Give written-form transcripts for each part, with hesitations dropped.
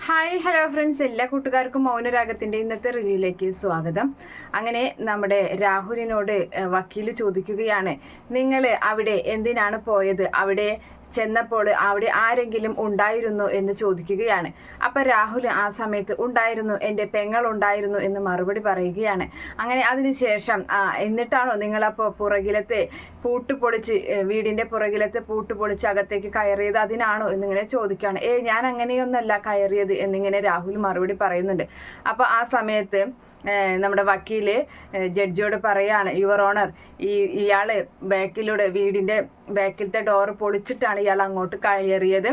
Hi hello friends, എല്ലാ കൂട്ടുകാർക്കും മൗനരാഗത്തിന്റെ ഇന്നത്തെ റിവ്യൂയിലേക്ക് സ്വാഗതം. അങ്ങനെ നമ്മുടെ രാഹുലിനോട് വക്കീല് ചോദിക്കുകയാണ്, നിങ്ങൾ അവിടെ എന്തിനാണ് പോയത്, അവിടെ ചെന്നപ്പോൾ അവിടെ ആരെങ്കിലും ഉണ്ടായിരുന്നോ എന്ന് ചോദിക്കുകയാണ്. അപ്പൊ രാഹുൽ ആ സമയത്ത് ഉണ്ടായിരുന്നു, എൻ്റെ പെങ്ങൾ ഉണ്ടായിരുന്നു എന്ന് മറുപടി പറയുകയാണ്. അങ്ങനെ അതിനുശേഷം എന്നിട്ടാണോ നിങ്ങളപ്പോ പുറകിലത്തെ പൂട്ട് പൊളിച്ച് വീടിന്റെ പുറകിലത്തെ പൂട്ട് പൊളിച്ച് അകത്തേക്ക് കയറിയത്, അതിനാണോ എന്നിങ്ങനെ ചോദിക്കുകയാണ്. ഞാൻ അങ്ങനെയൊന്നല്ല കയറിയത് എന്നിങ്ങനെ രാഹുൽ മറുപടി പറയുന്നുണ്ട്. അപ്പൊ ആ സമയത്ത് നമ്മുടെ വക്കീല് ജഡ്ജിയോട് പറയാണ്, യുവർ ഓണർ, ഇയാള് ബാക്കിലൂടെ വീടിന്റെ ബാക്കിലത്തെ ഡോറ് പൊളിച്ചിട്ടാണ് ഇയാൾ അങ്ങോട്ട് കയറിയത്.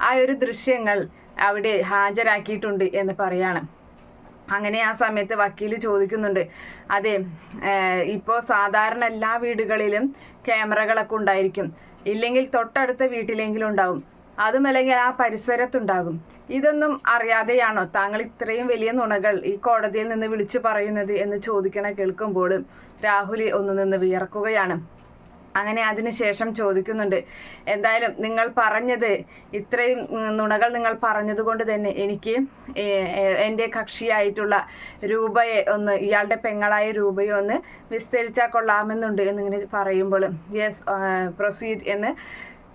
ആ ഒരു ദൃശ്യങ്ങൾ അവിടെ ഹാജരാക്കിയിട്ടുണ്ട് എന്ന് പറയാണ്. അങ്ങനെ ആ സമയത്ത് വക്കീല് ചോദിക്കുന്നുണ്ട്, അതെ, ഇപ്പോൾ സാധാരണ എല്ലാ വീടുകളിലും ക്യാമറകളൊക്കെ ഉണ്ടായിരിക്കും, ഇല്ലെങ്കിൽ തൊട്ടടുത്ത വീട്ടിലെങ്കിലും ഉണ്ടാവും, അതുമല്ലെങ്കിൽ ആ പരിസരത്തുണ്ടാകും. ഇതൊന്നും അറിയാതെയാണോ താങ്കൾ ഇത്രയും വലിയ നുണകൾ ഈ കോടതിയിൽ നിന്ന് വിളിച്ചു പറയുന്നത് എന്ന് ചോദിക്കണ കേൾക്കുമ്പോൾ രാഹുൽ ഒന്ന് നിന്ന് വിയർക്കുകയാണ്. അങ്ങനെ അതിനുശേഷം ചോദിക്കുന്നുണ്ട്, എന്തായാലും നിങ്ങൾ പറഞ്ഞത്, ഇത്രയും നുണകൾ നിങ്ങൾ പറഞ്ഞതുകൊണ്ട് തന്നെ എനിക്ക് എൻ്റെ കക്ഷിയായിട്ടുള്ള രൂപയെ ഒന്ന്, ഇയാളുടെ പെങ്ങളായ രൂപയെ ഒന്ന് വിസ്തരിച്ചാൽ കൊള്ളാമെന്നുണ്ട് എന്നിങ്ങനെ പറയുമ്പോൾ യെസ് പ്രൊസീഡ് എന്ന്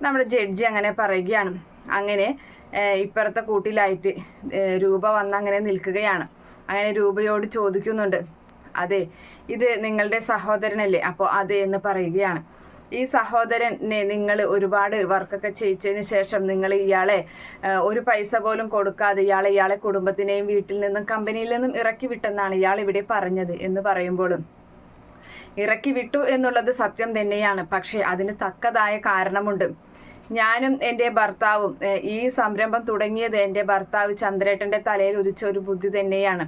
നമ്മുടെ ജഡ്ജി അങ്ങനെ പറയുകയാണ്. അങ്ങനെ ഇപ്പുറത്തെ കൂട്ടിലായിട്ട് രൂപ വന്ന് അങ്ങനെ നിൽക്കുകയാണ്. അങ്ങനെ രൂപയോട് ചോദിക്കുന്നുണ്ട്, അതെ, ഇത് നിങ്ങളുടെ സഹോദരനല്ലേ? അപ്പോൾ അതെ എന്ന് പറയുകയാണ്. ഈ സഹോദരനെ നിങ്ങൾ ഒരുപാട് വർക്കൊക്കെ ചെയ്യിച്ചതിന് ശേഷം നിങ്ങൾ ഇയാളെ ഒരു പൈസ പോലും കൊടുക്കാതെ ഇയാളെ കുടുംബത്തിനെയും വീട്ടിൽ നിന്നും കമ്പനിയിൽ നിന്നും ഇറക്കി വിട്ടെന്നാണ് ഇയാൾ ഇവിടെ പറഞ്ഞത് എന്ന് പറയുമ്പോഴും, ഇറക്കി വിട്ടു എന്നുള്ളത് സത്യം തന്നെയാണ്, പക്ഷെ അതിന് തക്കതായ കാരണമുണ്ട്. ഞാനും എൻ്റെ ഭർത്താവും ഈ സംരംഭം തുടങ്ങിയത് എൻ്റെ ഭർത്താവ് ചന്ദ്രേട്ടൻ്റെ തലയിൽ ഉദിച്ച ഒരു ബുദ്ധി തന്നെയാണ്.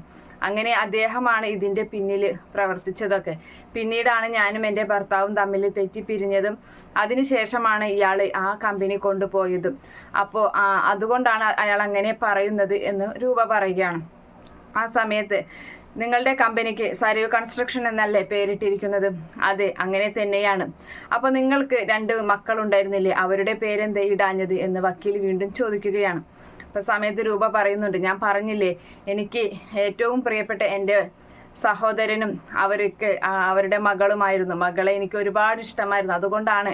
അങ്ങനെ അദ്ദേഹമാണ് ഇതിൻ്റെ പിന്നിൽ പ്രവർത്തിച്ചതൊക്കെ. പിന്നീടാണ് ഞാനും എൻ്റെ ഭർത്താവും തമ്മിൽ തെറ്റിപ്പിരിഞ്ഞതും അതിനുശേഷമാണ് ഇയാൾ ആ കമ്പനി കൊണ്ടുപോയതും. അപ്പോൾ അതുകൊണ്ടാണ് അയാൾ അങ്ങനെ പറയുന്നത് എന്ന് രൂപ പറയുകയാണ്. ആ സമയത്ത് നിങ്ങളുടെ കമ്പനിക്ക് സരയു കൺസ്ട്രക്ഷൻ എന്നല്ലേ പേരിട്ടിരിക്കുന്നത്? അതെ, അങ്ങനെ തന്നെയാണ്. അപ്പൊ നിങ്ങൾക്ക് 2 മക്കളുണ്ടായിരുന്നില്ലേ, അവരുടെ പേരെന്താ ഇടാഞ്ഞത് എന്ന് വക്കീൽ വീണ്ടും ചോദിക്കുകയാണ്. അപ്പൊ സമയത്ത് രൂപ പറയുന്നുണ്ട്, ഞാൻ പറഞ്ഞില്ലേ, എനിക്ക് ഏറ്റവും പ്രിയപ്പെട്ട എൻ്റെ സഹോദരനും അവരുടെ മകളുമായിരുന്നു. മകളെ എനിക്ക് ഒരുപാട് ഇഷ്ടമായിരുന്നു, അതുകൊണ്ടാണ്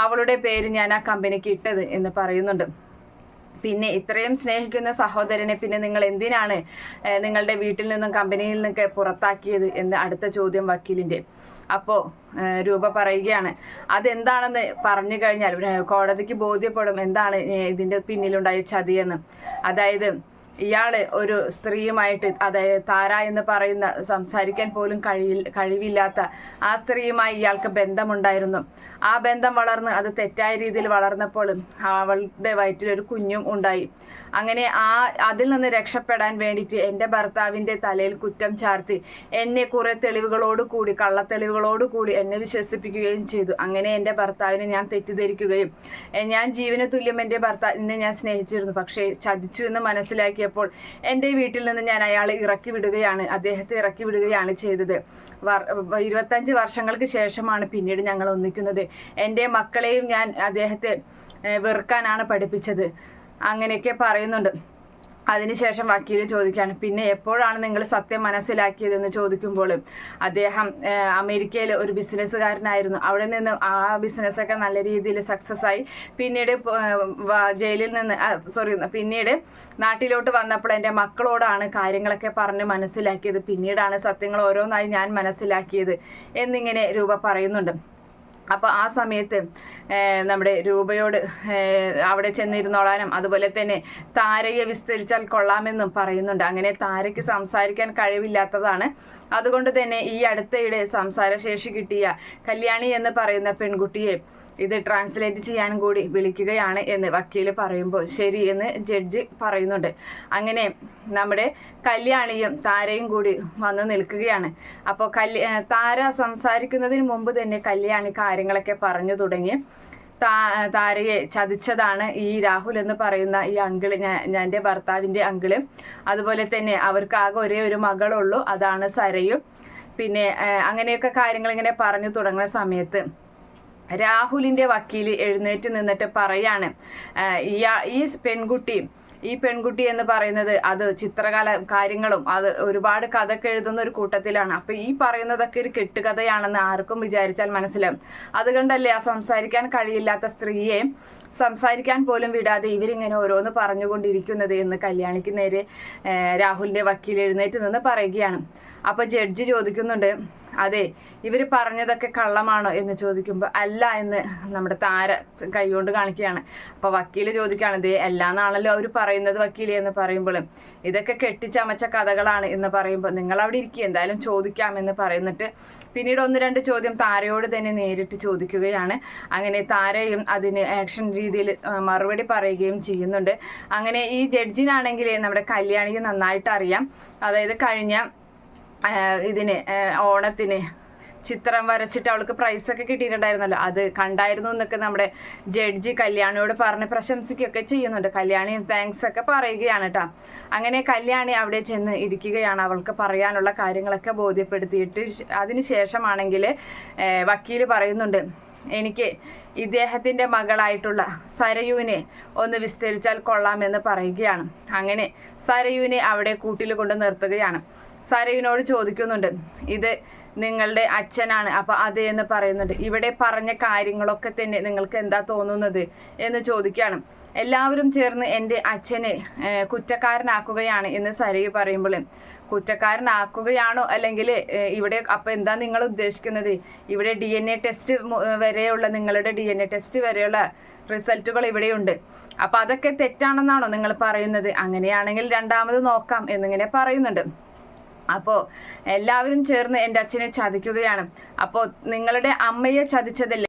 അവളുടെ പേര് ഞാൻ ആ കമ്പനിക്ക് ഇട്ടത് എന്ന് പറയുന്നുണ്ട്. പിന്നെ ഇത്രയും സ്നേഹിക്കുന്ന സഹോദരനെ പിന്നെ നിങ്ങൾ എന്തിനാണ് നിങ്ങളുടെ വീട്ടിൽ നിന്നും കമ്പനിയിൽ നിന്നൊക്കെ പുറത്താക്കിയത് എന്ന് അടുത്ത ചോദ്യം വക്കീലിന്റെ. അപ്പോൾ രൂപ പറയുകയാണ്, അതെന്താണെന്ന് പറഞ്ഞു കഴിഞ്ഞാൽ കോടതിക്ക് ബോധ്യപ്പെടും എന്താണ് ഇതിന്റെ പിന്നിലുണ്ടായ ചതിയെന്ന്. അതായത് ഇയാള് ഒരു സ്ത്രീയുമായിട്ട്, അതായത് താര എന്ന് പറയുന്ന സംസാരിക്കാൻ പോലും കഴിവില്ലാത്ത ആ സ്ത്രീയുമായി ഇയാൾക്ക് ബന്ധമുണ്ടായിരുന്നു. ആ ബന്ധം വളർന്ന് അത് തെറ്റായ രീതിയിൽ വളർന്നപ്പോൾ അവളുടെ വയറ്റിലൊരു കുഞ്ഞും ഉണ്ടായി. അങ്ങനെ അതിൽ നിന്ന് രക്ഷപ്പെടാൻ വേണ്ടിയിട്ട് എൻ്റെ ഭർത്താവിൻ്റെ തലയിൽ കുറ്റം ചാർത്തി എന്നെ കുറെ തെളിവുകളോടുകൂടി, കള്ളത്തെളിവുകളോടുകൂടി എന്നെ വിശ്വസിപ്പിക്കുകയും ചെയ്തു. അങ്ങനെ എൻ്റെ ഭർത്താവിനെ ഞാൻ തെറ്റിദ്ധരിക്കുകയും, ഞാൻ ജീവന തുല്യം എൻ്റെ ഭർത്താവിനെ ഞാൻ സ്നേഹിച്ചിരുന്നു, പക്ഷേ ചതിച്ചു എന്ന് മനസ്സിലാക്കിയപ്പോൾ എൻ്റെ വീട്ടിൽ നിന്ന് ഞാൻ അയാളെ അദ്ദേഹത്തെ ഇറക്കി വിടുകയാണ് ചെയ്തത്. 25 വർഷങ്ങൾക്ക് ശേഷമാണ് പിന്നീട് ഞങ്ങൾ ഒന്നിക്കുന്നത്. എൻ്റെ മക്കളെയും ഞാൻ അദ്ദേഹത്തെ വെറുക്കാനാണ് പഠിപ്പിച്ചത്. അങ്ങനെയൊക്കെ പറയുന്നുണ്ട്. അതിനുശേഷം വക്കീല് ചോദിക്കുകയാണ്, പിന്നെ എപ്പോഴാണ് നിങ്ങൾ സത്യം മനസ്സിലാക്കിയതെന്ന് ചോദിക്കുമ്പോൾ അദ്ദേഹം അമേരിക്കയിൽ ഒരു ബിസിനസ്സുകാരനായിരുന്നു. അവിടെ നിന്ന് ആ ബിസിനസ്സൊക്കെ നല്ല രീതിയിൽ സക്സസ് ആയി. പിന്നീട് പിന്നീട് നാട്ടിലോട്ട് വന്നപ്പോൾ എൻ്റെ മക്കളോടാണ് കാര്യങ്ങളൊക്കെ പറഞ്ഞ് മനസ്സിലാക്കിയത്. പിന്നീടാണ് സത്യങ്ങൾ ഓരോന്നായി ഞാൻ മനസ്സിലാക്കിയത് എന്നിങ്ങനെ രൂപ പറയുന്നുണ്ട്. അപ്പൊ ആ സമയത്ത് നമ്മുടെ രൂപയോട് അവിടെ ചെന്നിരുന്നോളാനും അതുപോലെ തന്നെ താരയെ വിസ്തരിച്ചാൽ കൊള്ളാമെന്നും പറയുന്നുണ്ട്. അങ്ങനെ താരയ്ക്ക് സംസാരിക്കാൻ കഴിവില്ലാത്തതാണ്. അതുകൊണ്ട് തന്നെ ഈ അടുത്തയിടെ സംസാരശേഷി കിട്ടിയ കല്യാണി എന്ന് പറയുന്ന പെൺകുട്ടിയെ ഇത് ട്രാൻസ്ലേറ്റ് ചെയ്യാൻ കൂടി വിളിക്കുകയാണ് എന്ന് വക്കീല് പറയുമ്പോൾ ശരി എന്ന് ജഡ്ജി പറയുന്നുണ്ട്. അങ്ങനെ നമ്മുടെ കല്യാണിയും താരയും കൂടി വന്ന് നിൽക്കുകയാണ്. അപ്പോൾ താര സംസാരിക്കുന്നതിന് മുമ്പ് തന്നെ കല്യാണി കാര്യങ്ങളൊക്കെ പറഞ്ഞു തുടങ്ങി. താരയെ ചതിച്ചതാണ് ഈ രാഹുൽ എന്ന് പറയുന്ന ഈ അങ്കിള്, എൻ്റെ ഭർത്താവിൻ്റെ അങ്കിള്. അതുപോലെ തന്നെ അവർക്ക് ആകെ ഒരേ ഒരു മകളുള്ളൂ, അതാണ് സരയും. പിന്നെ അങ്ങനെയൊക്കെ കാര്യങ്ങൾ ഇങ്ങനെ പറഞ്ഞു തുടങ്ങുന്ന സമയത്ത് രാഹുലിന്റെ വക്കീല് എഴുന്നേറ്റ് നിന്നിട്ട് പറയാണ്, ഈ പെൺകുട്ടി ഈ പെൺകുട്ടി എന്ന് പറയുന്നത് അത് ചിത്രകല കാര്യങ്ങളും അത് ഒരുപാട് കഥയൊക്കെ എഴുതുന്ന ഒരു കൂട്ടത്തിലാണ്. അപ്പൊ ഈ പറയുന്നതൊക്കെ ഒരു കെട്ടുകഥയാണെന്ന് ആർക്കും വിചാരിച്ചാൽ മനസ്സിലാവും. അതുകൊണ്ടല്ലേ ആ സംസാരിക്കാൻ കഴിയില്ലാത്ത സ്ത്രീയെ സംസാരിക്കാൻ പോലും വിടാതെ ഇവരിങ്ങനെ ഓരോന്ന് പറഞ്ഞുകൊണ്ടിരിക്കുന്നത് എന്ന് കല്യാണിക്ക് നേരെ രാഹുലിന്റെ വക്കീൽ എഴുന്നേറ്റ് നിന്ന് പറയുകയാണ്. അപ്പൊ ജഡ്ജി ചോദിക്കുന്നുണ്ട്, അതെ ഇവർ പറഞ്ഞതൊക്കെ കള്ളമാണോ എന്ന് ചോദിക്കുമ്പോൾ അല്ല എന്ന് നമ്മുടെ താര കൈകൊണ്ട് കാണിക്കുകയാണ്. അപ്പൊ വക്കീല് ചോദിക്കുകയാണ്, ഇതേ എല്ലാന്നാണല്ലോ അവർ പറയുന്നത് വക്കീലെ എന്ന് പറയുമ്പോൾ ഇതൊക്കെ കെട്ടിച്ചമച്ച കഥകളാണ് എന്ന് പറയുമ്പോൾ നിങ്ങൾ അവിടെ ഇരിക്കുക, എന്തായാലും ചോദിക്കാം എന്ന് പറയുന്നിട്ട് പിന്നീട് 1-2 ചോദ്യം താരയോട് തന്നെ നേരിട്ട് ചോദിക്കുകയാണ്. അങ്ങനെ താരയും അതിന് ആക്ഷൻ രീതിയിൽ മറുപടി പറയുകയും ചെയ്യുന്നുണ്ട്. അങ്ങനെ ഈ ജഡ്ജിനാണെങ്കിൽ നമ്മുടെ കല്യാണിക്ക് നന്നായിട്ട് അറിയാം. അതായത് കഴിഞ്ഞ ഇതിന് ഓണത്തിന് ചിത്രം വരച്ചിട്ട് അവൾക്ക് പ്രൈസൊക്കെ കിട്ടിയിട്ടുണ്ടായിരുന്നല്ലോ, അത് കണ്ടായിരുന്നു എന്നൊക്കെ നമ്മുടെ ജഡ്ജി കല്യാണിയോട് പറഞ്ഞ് പ്രശംസിക്കുകയൊക്കെ ചെയ്യുന്നുണ്ട്. കല്യാണി താങ്ക്സ് ഒക്കെ പറയുകയാണ് കേട്ടോ. അങ്ങനെ കല്യാണി അവിടെ ചെന്ന് ഇരിക്കുകയാണ്. അവൾക്ക് പറയാനുള്ള കാര്യങ്ങളൊക്കെ ബോധ്യപ്പെടുത്തിയിട്ട് അതിനുശേഷമാണെങ്കിൽ വക്കീല് പറയുന്നുണ്ട്, എനിക്ക് ഇദ്ദേഹത്തിന്റെ മകളായിട്ടുള്ള സരയുവിനെ ഒന്ന് വിസ്തരിച്ചാൽ കൊള്ളാമെന്ന് പറയുകയാണ്. അങ്ങനെ സരയുവിനെ അവിടെ കൂട്ടിൽ കൊണ്ട് നിർത്തുകയാണ്. സരയുവിനോട് ചോദിക്കുന്നുണ്ട്, ഇത് നിങ്ങളുടെ അച്ഛനാണ്? അപ്പൊ അതെ എന്ന് പറയുന്നുണ്ട്. ഇവിടെ പറഞ്ഞ കാര്യങ്ങളൊക്കെ തന്നെ നിങ്ങൾക്ക് എന്താ തോന്നുന്നത് എന്ന് ചോദിക്കുകയാണ്. എല്ലാവരും ചേർന്ന് എൻ്റെ അച്ഛനെ കുറ്റക്കാരനാക്കുകയാണ് എന്ന് സരയു പറയുമ്പോൾ, കുറ്റക്കാരനാക്കുകയാണോ അല്ലെങ്കിൽ ഇവിടെ അപ്പൊ എന്താ നിങ്ങൾ ഉദ്ദേശിക്കുന്നത്? ഇവിടെ DNA ടെസ്റ്റ് വരെയുള്ള നിങ്ങളുടെ DNA ടെസ്റ്റ് വരെയുള്ള റിസൾട്ടുകൾ ഇവിടെയുണ്ട്. അപ്പൊ അതൊക്കെ തെറ്റാണെന്നാണോ നിങ്ങൾ പറയുന്നത്? അങ്ങനെയാണെങ്കിൽ രണ്ടാമത് നോക്കാം എന്നിങ്ങനെ പറയുന്നുണ്ട്. അപ്പോൾ എല്ലാവരും ചേർന്ന് എൻ്റെ അച്ഛനെ ചതിക്കുകയാണ്. അപ്പോൾ നിങ്ങളുടെ അമ്മയെ ചതിച്ചതല്ലേ,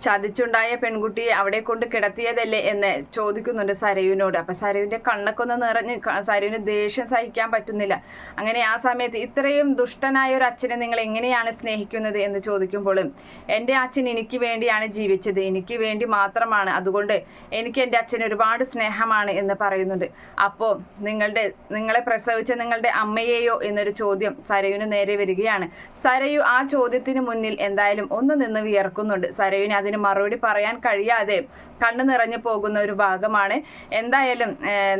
ചതിച്ചുണ്ടായ പെൺകുട്ടിയെ അവിടെ കൊണ്ട് കിടത്തിയതല്ലേ എന്ന് ചോദിക്കുന്നുണ്ട് സരയുവിനോട്. അപ്പൊ സരയുവിന്റെ കണ്ണൊക്കെ ഒന്ന് നിറഞ്ഞ് സരയുവിന് ദേഷ്യം സഹിക്കാൻ പറ്റുന്നില്ല. അങ്ങനെ ആ സമയത്ത് ഇത്രയും ദുഷ്ടനായ ഒരു അച്ഛനെ നിങ്ങൾ എങ്ങനെയാണ് സ്നേഹിക്കുന്നത് എന്ന് ചോദിക്കുമ്പോഴും എൻ്റെ അച്ഛൻ എനിക്ക് വേണ്ടിയാണ് ജീവിച്ചത്, എനിക്ക് വേണ്ടി മാത്രമാണ്, അതുകൊണ്ട് എനിക്ക് എൻ്റെ അച്ഛന് ഒരുപാട് സ്നേഹമാണ് എന്ന് പറയുന്നുണ്ട്. അപ്പോൾ നിങ്ങളെ പ്രസവിച്ച നിങ്ങളുടെ അമ്മയെയോ എന്നൊരു ചോദ്യം സരയുവിന് നേരെ വരികയാണ്. സരയു ആ ചോദ്യത്തിന് മുന്നിൽ എന്തായാലും ഒന്ന് നിന്ന് വിയർക്കുന്നുണ്ട്. സരയുവിന് അതിന് മറുപടി പറയാൻ കഴിയാതെ കണ്ണു നിറഞ്ഞു പോകുന്ന ഒരു ഭാഗമാണ്. എന്തായാലും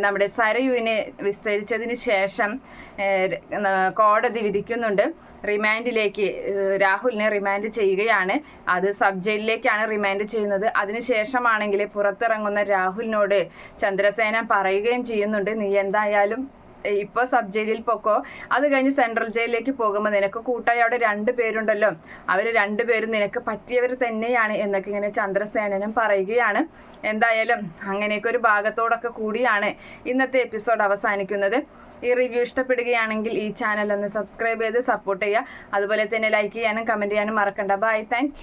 നമ്മുടെ സരയുവിനെ വിസ്തരിച്ചതിന് ശേഷം കോടതി വിധിക്കുന്നുണ്ട്, റിമാൻഡിലേക്ക് രാഹുലിനെ റിമാൻഡ് ചെയ്യുകയാണ്. അത് സബ് ജയിലിലേക്കാണ് റിമാൻഡ് ചെയ്യുന്നത്. അതിനുശേഷമാണെങ്കിൽ പുറത്തിറങ്ങുന്ന രാഹുലിനോട് ചന്ദ്രസേന പറയുകയും ചെയ്യുന്നുണ്ട്, നീ എന്തായാലും ഇപ്പൊ സബ് ജയിലിൽ പൊക്കോ, അത് കഴിഞ്ഞ് സെൻട്രൽ ജയിലിലേക്ക് പോകുമ്പോൾ നിനക്ക് കൂട്ടായി അവിടെ 2 പേരുണ്ടല്ലോ, അവര് 2 പേരും നിനക്ക് പറ്റിയവർ തന്നെയാണ് എന്നൊക്കെ ഇങ്ങനെ ചന്ദ്രസേനനും പറയുകയാണ്. എന്തായാലും അങ്ങനെയൊക്കെ ഒരു ഭാഗത്തോടൊക്കെ കൂടിയാണ് ഇന്നത്തെ എപ്പിസോഡ് അവസാനിക്കുന്നത്. ഈ റിവ്യൂ ഇഷ്ടപ്പെടുകയാണെങ്കിൽ ഈ ചാനൽ ഒന്ന് സബ്സ്ക്രൈബ് ചെയ്ത് സപ്പോർട്ട് ചെയ്യുക. അതുപോലെ തന്നെ ലൈക്ക് ചെയ്യാനും കമന്റ് ചെയ്യാനും മറക്കണ്ട. By, thank